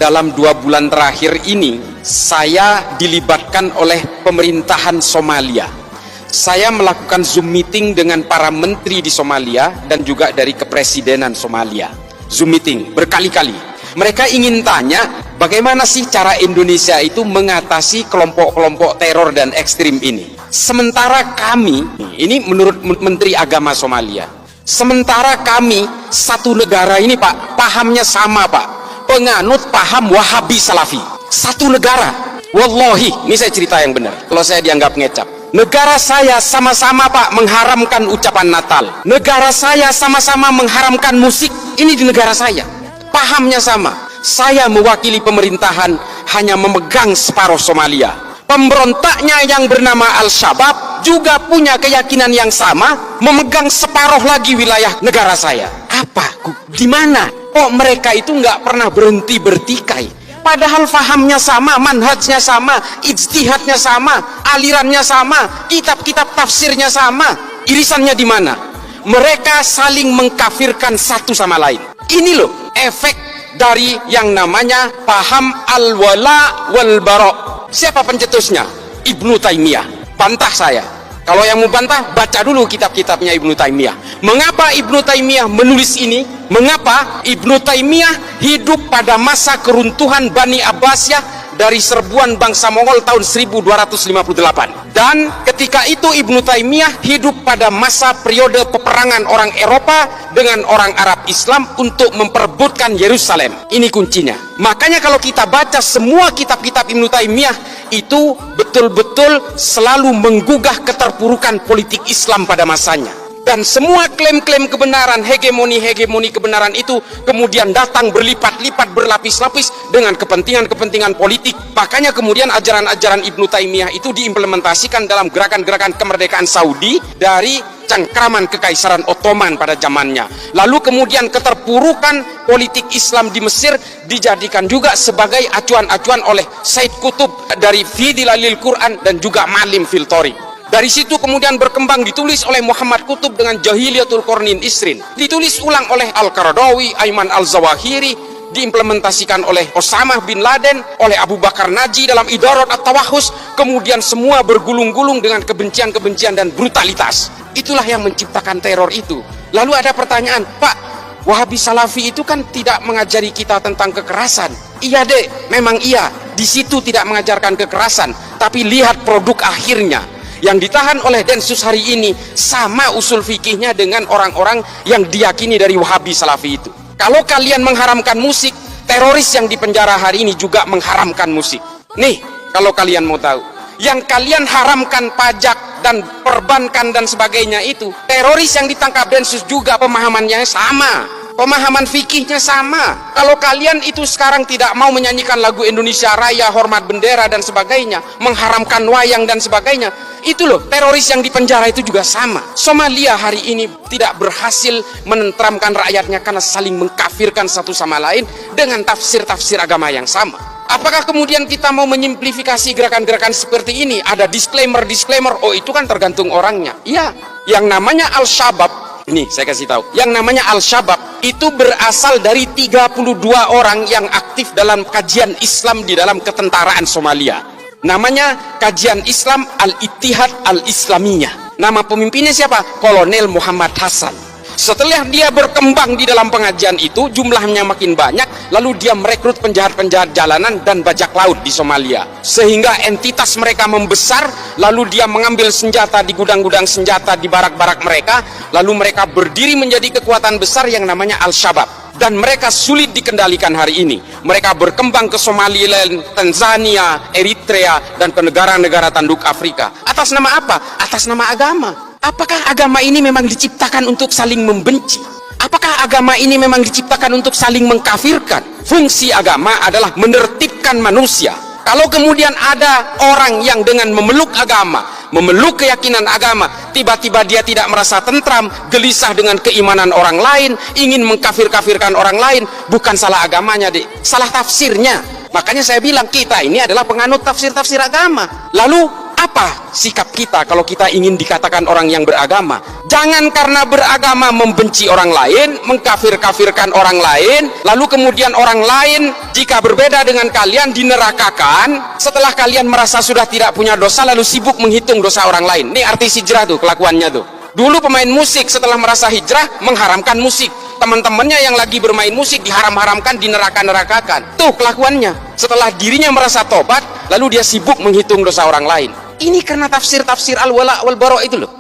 dalam 2 bulan terakhir ini saya dilibatkan oleh pemerintahan Somalia. Saya melakukan Zoom meeting dengan para menteri di Somalia dan juga dari kepresidenan Somalia. Zoom meeting berkali-kali. Mereka ingin tanya bagaimana sih cara Indonesia itu mengatasi kelompok-kelompok teror dan ekstrim ini. Sementara kami, ini menurut Menteri Agama Somalia, sementara kami satu negara ini Pak, pahamnya sama Pak, penganut paham Wahabi Salafi. Satu negara. Wallahi, ini saya cerita yang benar. Kalau saya dianggap ngecap. Negara saya sama-sama Pak mengharamkan ucapan Natal. Negara saya sama-sama mengharamkan musik. Ini di negara saya. Pahamnya sama. Saya mewakili pemerintahan hanya memegang separuh Somalia. Pemberontaknya yang bernama Al-Shabaab juga punya keyakinan yang sama, memegang separuh lagi wilayah negara saya. Apa? Di mana? Kok mereka itu nggak pernah berhenti bertikai? Padahal fahamnya sama, manhajnya sama, ijtihadnya sama, alirannya sama, kitab-kitab tafsirnya sama. Irisannya di mana? Mereka saling mengkafirkan satu sama lain. Ini loh efek dari yang namanya paham al-wala wal bara. Siapa pencetusnya? Ibnu Taimiyah. Bantah saya. Kalau yang mau bantah, baca dulu kitab-kitabnya Ibnu Taimiyah. Mengapa Ibnu Taimiyah menulis ini? Mengapa Ibnu Taimiyah hidup pada masa keruntuhan Bani Abbasiyah dari serbuan bangsa Mongol tahun 1258. Dan ketika itu Ibnu Taimiyah hidup pada masa periode peperangan orang Eropa dengan orang Arab Islam untuk memperebutkan Yerusalem. Ini kuncinya. Makanya kalau kita baca semua kitab-kitab Ibnu Taimiyah itu betul-betul selalu menggugah keterpurukan politik Islam pada masanya. Dan semua klaim-klaim kebenaran, hegemoni kebenaran itu kemudian datang berlipat-lipat, berlapis-lapis dengan kepentingan-kepentingan politik. Makanya kemudian ajaran-ajaran Ibnu Taimiyah itu diimplementasikan dalam gerakan-gerakan kemerdekaan Saudi dari cengkraman Kekaisaran Ottoman pada zamannya. Lalu kemudian keterpurukan politik Islam di Mesir dijadikan juga sebagai acuan-acuan oleh Said Qutb dari Fi Dilalil Quran dan juga Malim fil Thoriq. Dari situ kemudian berkembang, ditulis oleh Muhammad Qutb dengan Jahiliyatul Qarnin Isrin, ditulis ulang oleh Al-Qaradawi, Ayman Al-Zawahiri, diimplementasikan oleh Osama bin Laden, oleh Abu Bakar Naji dalam Idarat At-Tawahus. Kemudian semua bergulung-gulung dengan kebencian-kebencian dan brutalitas. Itulah yang menciptakan teror itu. Lalu ada pertanyaan, Pak, Wahabi Salafi itu kan tidak mengajari kita tentang kekerasan. Iya dek, memang iya, di situ tidak mengajarkan kekerasan, tapi lihat produk akhirnya. Yang ditahan oleh Densus hari ini sama usul fikihnya dengan orang-orang yang diyakini dari Wahabi Salafi itu. Kalau kalian mengharamkan musik, teroris yang di penjara hari ini juga mengharamkan musik. Nih, kalau kalian mau tahu, yang kalian haramkan pajak dan perbankan dan sebagainya itu, teroris yang ditangkap Densus juga pemahamannya sama, pemahaman fikihnya sama. Kalau kalian itu sekarang tidak mau menyanyikan lagu Indonesia Raya, hormat bendera dan sebagainya, mengharamkan wayang dan sebagainya, itu loh, teroris yang di penjara itu juga sama. Somalia hari ini tidak berhasil menenteramkan rakyatnya karena saling mengkafirkan satu sama lain dengan tafsir-tafsir agama yang sama. Apakah kemudian kita mau menyimplifikasi gerakan-gerakan seperti ini? Ada disclaimer, oh itu kan tergantung orangnya. Iya, yang namanya Al-Shabaab, ini saya kasih tahu, yang namanya Al-Shabaab itu berasal dari 32 orang yang aktif dalam kajian Islam di dalam ketentaraan Somalia. Namanya Kajian Islam Al-Ittihad Al-Islamiyah. Nama pemimpinnya siapa? Kolonel Muhammad Hasan. Setelah dia berkembang di dalam pengajian itu, jumlahnya makin banyak, lalu dia merekrut penjahat-penjahat jalanan dan bajak laut di Somalia. Sehingga entitas mereka membesar, lalu dia mengambil senjata di gudang-gudang senjata di barak-barak mereka, lalu mereka berdiri menjadi kekuatan besar yang namanya Al-Shabaab. Dan mereka sulit dikendalikan hari ini. Mereka berkembang ke Somaliland, Tanzania, Eritrea, dan ke negara-negara tanduk Afrika. Atas nama apa? Atas nama agama. Apakah agama ini memang diciptakan untuk saling membenci? Apakah agama ini memang diciptakan untuk saling mengkafirkan? Fungsi agama adalah menertibkan manusia. Kalau kemudian ada orang yang dengan memeluk agama, memeluk keyakinan agama, tiba-tiba dia tidak merasa tentram, gelisah dengan keimanan orang lain, ingin mengkafir-kafirkan orang lain, bukan salah agamanya, salah tafsirnya. Makanya saya bilang kita ini adalah penganut tafsir-tafsir agama. Lalu apa sikap kita kalau kita ingin dikatakan orang yang beragama? Jangan karena beragama membenci orang lain, mengkafir-kafirkan orang lain, lalu kemudian orang lain jika berbeda dengan kalian dinerakakan, setelah kalian merasa sudah tidak punya dosa lalu sibuk menghitung dosa orang lain. Ini artis hijrah tuh kelakuannya tuh. Dulu pemain musik setelah merasa hijrah mengharamkan musik, teman-temannya yang lagi bermain musik diharam-haramkan, dineraka-nerakakan. Tuh kelakuannya. Setelah dirinya merasa tobat lalu dia sibuk menghitung dosa orang lain. Ini karena tafsir-tafsir al-wala wal bara itu loh.